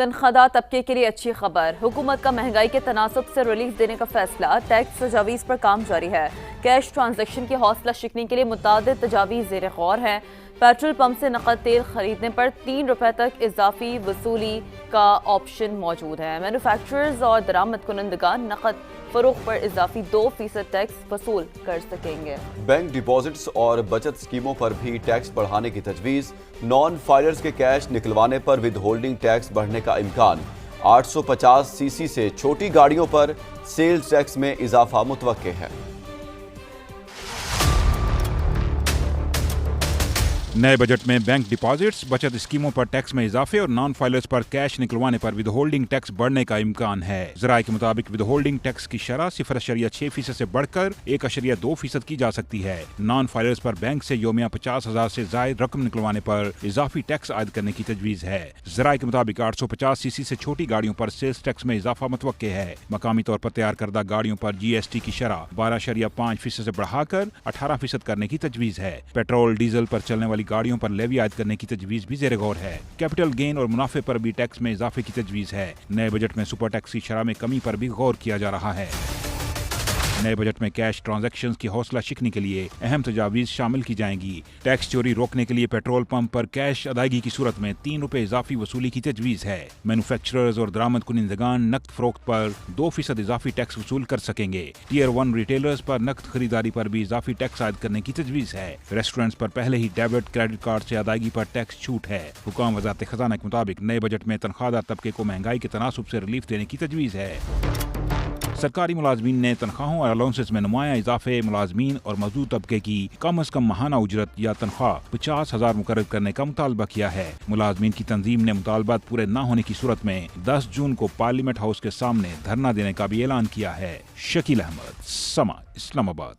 تنخواہ طبقے کے لیے اچھی خبر، حکومت کا مہنگائی کے تناسب سے ریلیف دینے کا فیصلہ، ٹیکس تجاویز پر کام جاری ہے۔ کیش ٹرانزیکشن کی حوصلہ شکنی کے لیے متعدد تجاویز زیر غور ہیں۔ پیٹرول پمپ سے نقد تیل خریدنے پر 3 روپے تک اضافی وصولی کا آپشن موجود ہے۔ مینوفیکچررز اور درآمد کنندگان نقد فروخت پر اضافی 2% ٹیکس وصول کر سکیں گے۔ بینک ڈپازٹس اور بچت اسکیموں پر بھی ٹیکس بڑھانے کی تجویز، نان فائلرز کے کیش نکلوانے پر ود ہولڈنگ ٹیکس بڑھنے کا امکان، 850 سی سی سے چھوٹی گاڑیوں پر سیلز ٹیکس میں اضافہ متوقع ہے۔ نئے بجٹ میں بینک ڈپازٹس، بچت اسکیموں پر ٹیکس میں اضافے اور نان فائلرز پر کیش نکلوانے پر ود ہولڈنگ ٹیکس بڑھنے کا امکان ہے۔ ذرائع کے مطابق ود ہولڈنگ ٹیکس کی شرح 0.6% سے بڑھ کر 1.2% کی جا سکتی ہے۔ نان فائلرز پر بینک سے یومیہ 50,000 سے زائد رقم نکلوانے پر اضافی ٹیکس عائد کرنے کی تجویز ہے۔ ذرائع کے مطابق 850 سی سی سے چھوٹی گاڑیوں پر سیلز ٹیکس میں اضافہ متوقع ہے۔ مقامی طور پر تیار کردہ گاڑیوں پر GST کی شرح 12.5% سے بڑھا کر 18% کرنے کی تجویز ہے۔ پیٹرول ڈیزل پر چلنے والی گاڑیوں پر لیوی عائد کرنے کی تجویز بھی زیر غور ہے۔ کیپٹل گین اور منافع پر بھی ٹیکس میں اضافے کی تجویز ہے۔ نئے بجٹ میں سپر ٹیکس کی شرح میں کمی پر بھی غور کیا جا رہا ہے۔ نئے بجٹ میں کیش ٹرانزیکشنز کی حوصلہ شکنی کے لیے اہم تجاویز شامل کی جائیں گی۔ ٹیکس چوری روکنے کے لیے پیٹرول پمپ پر کیش ادائیگی کی صورت میں 3 روپے اضافی وصولی کی تجویز ہے۔ مینوفیکچررز اور درآمد کنندگان نقد فروخت پر 2% اضافی ٹیکس وصول کر سکیں گے۔ ٹیئر 1 ریٹیلرز پر نقد خریداری پر بھی اضافی ٹیکس عائد کرنے کی تجویز ہے۔ ریسٹورنٹس پر پہلے ہی ڈیبٹ کریڈٹ کارڈ سے ادائیگی پر ٹیکس چھوٹ ہے۔ حکام وزارت خزانہ کے مطابق نئے بجٹ میں تنخواہ دار طبقے کو مہنگائی کے تناسب سے ریلیف دینے کی تجویز ہے۔ سرکاری ملازمین نے تنخواہوں اور الاؤنسز میں نمایاں اضافے، ملازمین اور مزدور طبقے کی کم از کم ماہانہ اجرت یا تنخواہ 50,000 مقرر کرنے کا مطالبہ کیا ہے۔ ملازمین کی تنظیم نے مطالبات پورے نہ ہونے کی صورت میں 10 جون کو پارلیمنٹ ہاؤس کے سامنے دھرنا دینے کا بھی اعلان کیا ہے۔ شکیل احمد، سما، اسلام آباد۔